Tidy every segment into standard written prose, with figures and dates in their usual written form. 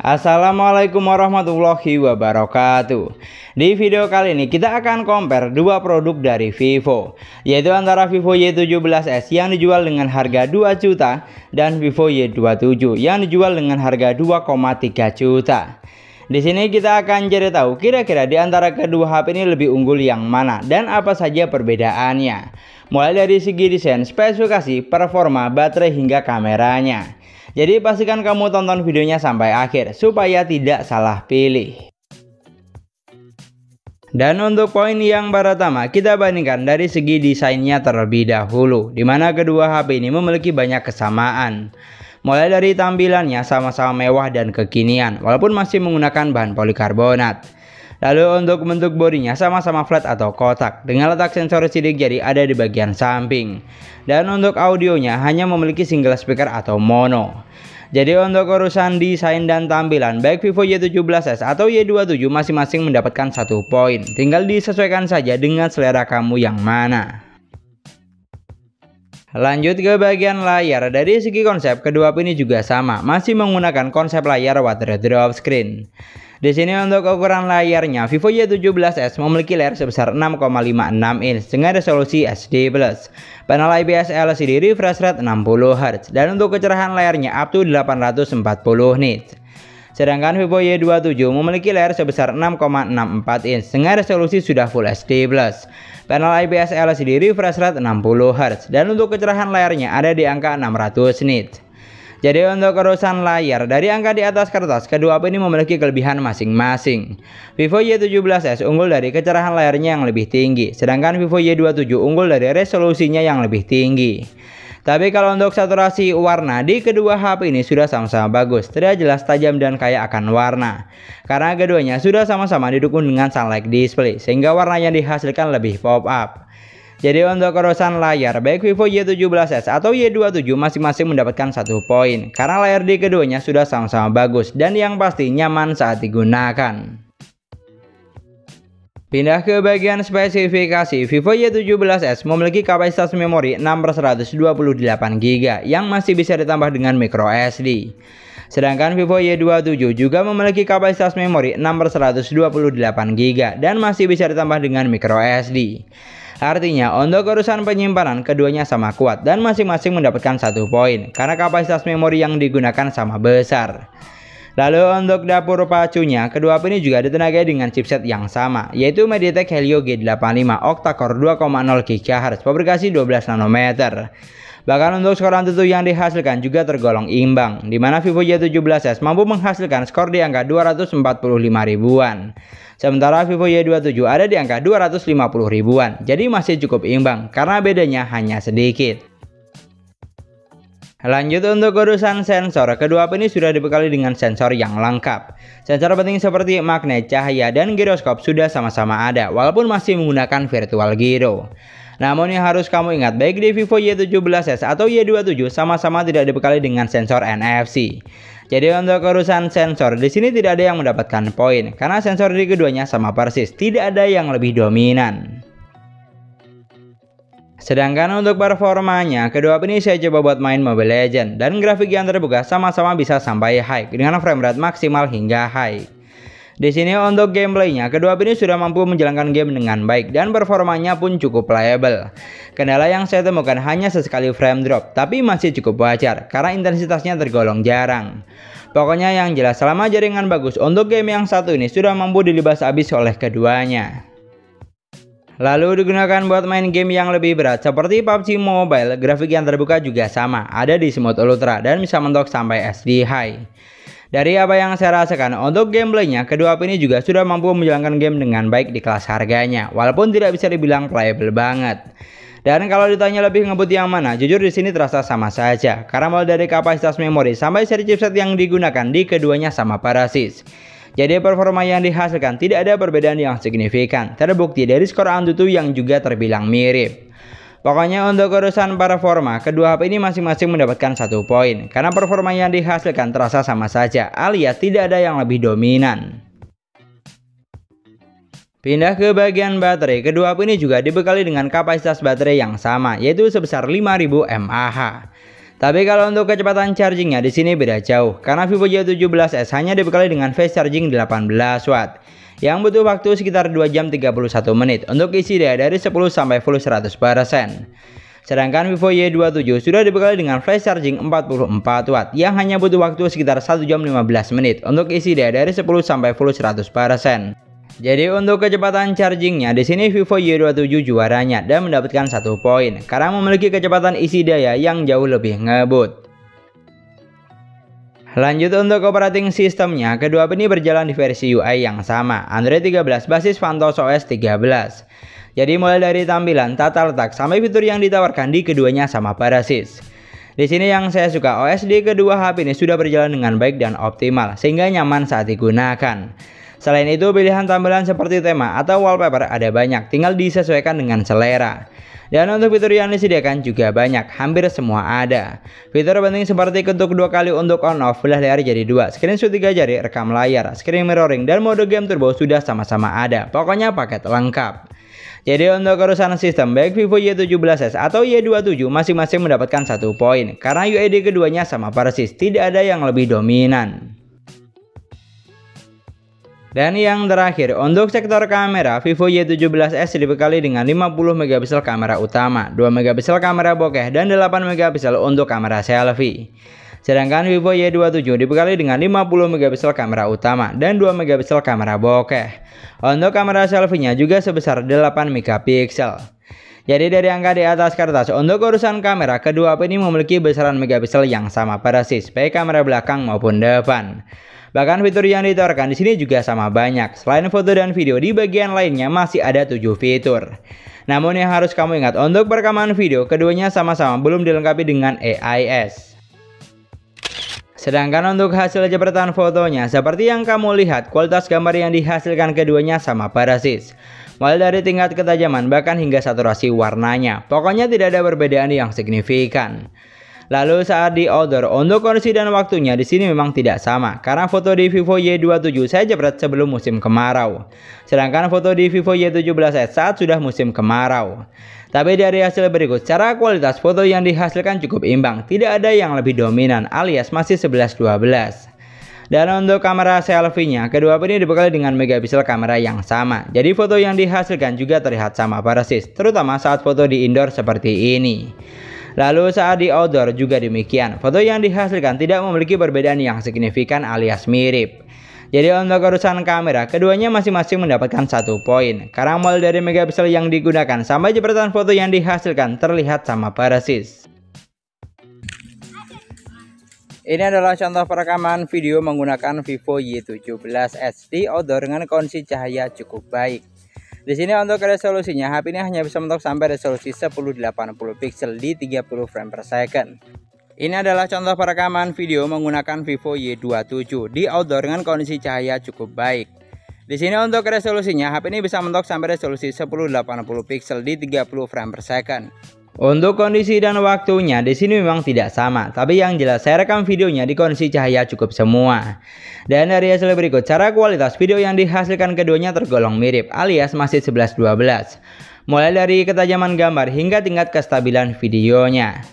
Assalamualaikum warahmatullahi wabarakatuh. Di video kali ini kita akan compare dua produk dari Vivo, yaitu antara Vivo Y17s yang dijual dengan harga 2 juta dan Vivo Y27 yang dijual dengan harga 2,3 juta. Di sini kita akan cari tahu kira-kira di antara kedua HP ini lebih unggul yang mana dan apa saja perbedaannya. Mulai dari segi desain, spesifikasi, performa, baterai hingga kameranya. Jadi pastikan kamu tonton videonya sampai akhir supaya tidak salah pilih. Dan untuk poin yang pertama, kita bandingkan dari segi desainnya terlebih dahulu, di mana kedua HP ini memiliki banyak kesamaan. Mulai dari tampilannya sama-sama mewah dan kekinian, walaupun masih menggunakan bahan polikarbonat. Lalu untuk bentuk bodinya sama-sama flat atau kotak, dengan letak sensor sidik jari ada di bagian samping. Dan untuk audionya hanya memiliki single speaker atau mono. Jadi untuk urusan desain dan tampilan, baik Vivo Y17s atau Y27 masing-masing mendapatkan 1 poin. Tinggal disesuaikan saja dengan selera kamu yang mana. Lanjut ke bagian layar. Dari segi konsep, kedua HP ini juga sama, masih menggunakan konsep layar water drop screen. Di sini untuk ukuran layarnya, Vivo Y17s memiliki layar sebesar 6,56 inch dengan resolusi HD+. Panel IPS LCD refresh rate 60 Hz dan untuk kecerahan layarnya up to 840 nits. Sedangkan Vivo Y27 memiliki layar sebesar 6,64 inch dengan resolusi sudah Full HD+. Panel IPS LCD refresh rate 60 Hz dan untuk kecerahan layarnya ada di angka 600 nits. Jadi untuk urusan layar, dari angka di atas kertas, kedua HP ini memiliki kelebihan masing-masing. Vivo Y17s unggul dari kecerahan layarnya yang lebih tinggi, sedangkan Vivo Y27 unggul dari resolusinya yang lebih tinggi. Tapi kalau untuk saturasi warna, di kedua HP ini sudah sama-sama bagus, terlihat jelas tajam dan kaya akan warna. Karena keduanya sudah sama-sama didukung dengan sunlight display, sehingga warna yang dihasilkan lebih pop up. Jadi untuk urusan layar, baik Vivo Y17s atau Y27 masing-masing mendapatkan 1 poin, karena layar di keduanya sudah sama-sama bagus dan yang pasti nyaman saat digunakan. Pindah ke bagian spesifikasi, Vivo Y17s memiliki kapasitas memori 6/128GB yang masih bisa ditambah dengan microSD. Sedangkan Vivo Y27 juga memiliki kapasitas memori 6/128GB dan masih bisa ditambah dengan microSD. Artinya untuk urusan penyimpanan keduanya sama kuat dan masing-masing mendapatkan 1 poin karena kapasitas memori yang digunakan sama besar. Lalu untuk dapur pacunya, kedua HP ini juga ditenagai dengan chipset yang sama, yaitu MediaTek Helio G85 octa-core 2,0 GHz fabrikasi 12 nanometer. Bahkan untuk skor AnTuTu yang dihasilkan juga tergolong imbang, di mana Vivo Y17s mampu menghasilkan skor di angka 245 ribuan. Sementara Vivo Y27 ada di angka 250 ribuan, jadi masih cukup imbang karena bedanya hanya sedikit. Lanjut untuk urusan sensor, kedua HP ini sudah dibekali dengan sensor yang lengkap. Sensor penting seperti magnet, cahaya, dan giroskop sudah sama-sama ada, walaupun masih menggunakan virtual gyro. Namun yang harus kamu ingat, baik di Vivo Y17s atau Y27 sama-sama tidak dibekali dengan sensor NFC. Jadi untuk urusan sensor, di sini tidak ada yang mendapatkan poin karena sensor di keduanya sama persis, tidak ada yang lebih dominan. Sedangkan untuk performanya, kedua HP ini saya coba buat main Mobile Legends dan grafik yang terbuka sama-sama bisa sampai high dengan frame rate maksimal hingga high. Di sini untuk gameplaynya, kedua HP ini sudah mampu menjalankan game dengan baik dan performanya pun cukup playable. Kendala yang saya temukan hanya sesekali frame drop, tapi masih cukup wajar karena intensitasnya tergolong jarang. Pokoknya yang jelas selama jaringan bagus, untuk game yang satu ini sudah mampu dilibas habis oleh keduanya. Lalu digunakan buat main game yang lebih berat seperti PUBG Mobile, grafik yang terbuka juga sama, ada di mode Ultra dan bisa mentok sampai SD High. Dari apa yang saya rasakan, untuk gameplaynya, kedua HP ini juga sudah mampu menjalankan game dengan baik di kelas harganya, walaupun tidak bisa dibilang playable banget. Dan kalau ditanya lebih ngebut yang mana, jujur di sini terasa sama saja, karena mulai dari kapasitas memori sampai seri chipset yang digunakan di keduanya sama persis. Jadi performa yang dihasilkan tidak ada perbedaan yang signifikan, terbukti dari skor AnTuTu yang juga terbilang mirip. Pokoknya untuk urusan performa, kedua HP ini masing-masing mendapatkan 1 poin karena performa yang dihasilkan terasa sama saja, alias tidak ada yang lebih dominan. Pindah ke bagian baterai, kedua HP ini juga dibekali dengan kapasitas baterai yang sama, yaitu sebesar 5000 mAh. Tapi kalau untuk kecepatan chargingnya di sini beda jauh, karena Vivo Y17s hanya dibekali dengan fast charging 18 watt, yang butuh waktu sekitar 2 jam 31 menit untuk isi daya dari 10 sampai full 100%. Sedangkan Vivo Y27 sudah dibekali dengan flash charging 44 watt, yang hanya butuh waktu sekitar 1 jam 15 menit untuk isi daya dari 10 sampai full 100%. Jadi untuk kecepatan chargingnya di sini Vivo Y27 juaranya dan mendapatkan 1 poin karena memiliki kecepatan isi daya yang jauh lebih ngebut. Lanjut untuk operating sistemnya, kedua ini berjalan di versi UI yang sama, Android 13 basis Vantos OS 13. Jadi mulai dari tampilan, tata letak, sampai fitur yang ditawarkan di keduanya sama persis. Di sini yang saya suka, OS di kedua HP ini sudah berjalan dengan baik dan optimal sehingga nyaman saat digunakan. Selain itu, pilihan tampilan seperti tema atau wallpaper ada banyak, tinggal disesuaikan dengan selera. Dan untuk fitur yang disediakan juga banyak, hampir semua ada. Fitur penting seperti ketuk 2 kali untuk on off, belah layar jadi 2, screenshot 3 jari, rekam layar, screen mirroring, dan mode game turbo sudah sama-sama ada. Pokoknya paket lengkap. Jadi untuk urusan sistem, baik Vivo Y17s atau Y27 masing-masing mendapatkan 1 poin, karena UI di keduanya sama persis, tidak ada yang lebih dominan. Dan yang terakhir, untuk sektor kamera, Vivo Y17s dibekali dengan 50 megapiksel kamera utama, 2 megapiksel kamera bokeh, dan 8 megapiksel untuk kamera selfie. Sedangkan Vivo Y27 dibekali dengan 50 megapiksel kamera utama dan 2 megapiksel kamera bokeh. Untuk kamera selfie-nya juga sebesar 8 megapiksel. Jadi dari angka di atas kertas, untuk urusan kamera, kedua HP ini memiliki besaran megapiksel yang sama persis, baik kamera belakang maupun depan. Bahkan fitur yang ditawarkan di sini juga sama banyak. Selain foto dan video, di bagian lainnya masih ada 7 fitur. Namun yang harus kamu ingat, untuk perekaman video, keduanya sama-sama belum dilengkapi dengan AIS. Sedangkan untuk hasil jepretan fotonya, seperti yang kamu lihat, kualitas gambar yang dihasilkan keduanya sama persis. Mulai dari tingkat ketajaman bahkan hingga saturasi warnanya. Pokoknya tidak ada perbedaan yang signifikan. Lalu saat di outdoor, untuk kondisi dan waktunya di sini memang tidak sama, karena foto di Vivo Y27 saya jepret sebelum musim kemarau, sedangkan foto di Vivo Y17s saat sudah musim kemarau. Tapi dari hasil berikut, secara kualitas foto yang dihasilkan cukup imbang, tidak ada yang lebih dominan alias masih 11-12. Dan untuk kamera selfie-nya, kedua ini dibekali dengan megapiksel kamera yang sama, jadi foto yang dihasilkan juga terlihat sama persis, terutama saat foto di indoor seperti ini. Lalu saat di outdoor juga demikian, foto yang dihasilkan tidak memiliki perbedaan yang signifikan alias mirip. Jadi untuk urusan kamera, keduanya masing-masing mendapatkan 1 poin, karena mulai dari megapiksel yang digunakan sampai jepretan foto yang dihasilkan terlihat sama persis. Ini adalah contoh perekaman video menggunakan Vivo Y17s di outdoor dengan kondisi cahaya cukup baik. Di sini untuk resolusinya, HP ini hanya bisa mentok sampai resolusi 1080 pixel di 30 frame per second. Ini adalah contoh perekaman video menggunakan Vivo Y27 di outdoor dengan kondisi cahaya cukup baik. Di sini untuk resolusinya, HP ini bisa mentok sampai resolusi 1080 pixel di 30 frame per second. Untuk kondisi dan waktunya di sini memang tidak sama, tapi yang jelas saya rekam videonya di kondisi cahaya cukup semua. Dan dari hasil berikut, cara kualitas video yang dihasilkan keduanya tergolong mirip alias masih 11-12. Mulai dari ketajaman gambar hingga tingkat kestabilan videonya.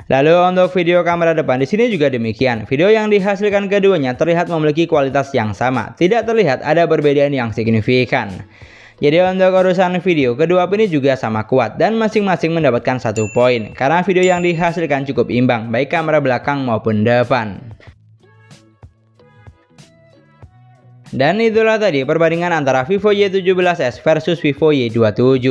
Lalu untuk video kamera depan di sini juga demikian. Video yang dihasilkan keduanya terlihat memiliki kualitas yang sama, tidak terlihat ada perbedaan yang signifikan. Jadi untuk urusan video, kedua ini juga sama kuat dan masing-masing mendapatkan 1 poin karena video yang dihasilkan cukup imbang baik kamera belakang maupun depan. Dan itulah tadi perbandingan antara Vivo Y17s versus Vivo Y27.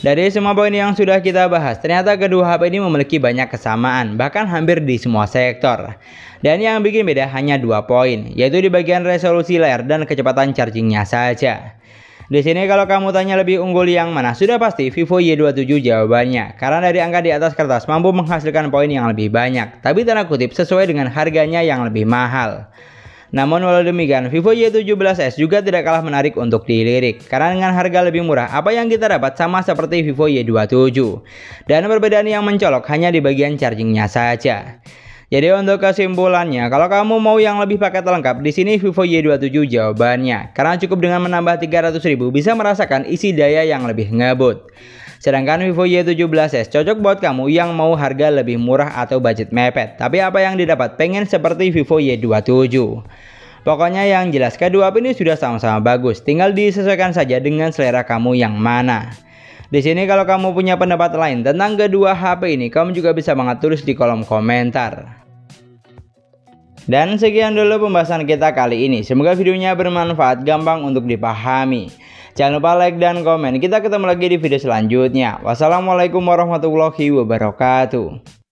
Dari semua poin yang sudah kita bahas, ternyata kedua HP ini memiliki banyak kesamaan, bahkan hampir di semua sektor. Dan yang bikin beda hanya 2 poin, yaitu di bagian resolusi layar dan kecepatan chargingnya saja. Di sini kalau kamu tanya lebih unggul yang mana, sudah pasti Vivo Y27 jawabannya, karena dari angka di atas kertas mampu menghasilkan poin yang lebih banyak, tapi tanda kutip sesuai dengan harganya yang lebih mahal. Namun walau demikian, Vivo Y17s juga tidak kalah menarik untuk dilirik, karena dengan harga lebih murah, apa yang kita dapat sama seperti Vivo Y27. Dan perbedaan yang mencolok hanya di bagian chargingnya saja. Jadi untuk kesimpulannya, kalau kamu mau yang lebih paket lengkap, di sini Vivo Y27 jawabannya. Karena cukup dengan menambah 300.000 bisa merasakan isi daya yang lebih ngebut. Sedangkan Vivo Y17s cocok buat kamu yang mau harga lebih murah atau budget mepet. Tapi apa yang didapat pengen seperti Vivo Y27. Pokoknya yang jelas kedua HP ini sudah sama-sama bagus, tinggal disesuaikan saja dengan selera kamu yang mana. Di sini kalau kamu punya pendapat lain tentang kedua HP ini, kamu juga bisa banget tulis di kolom komentar. Dan sekian dulu pembahasan kita kali ini. Semoga videonya bermanfaat, gampang untuk dipahami. Jangan lupa like dan komen. Kita ketemu lagi di video selanjutnya. Wassalamualaikum warahmatullahi wabarakatuh.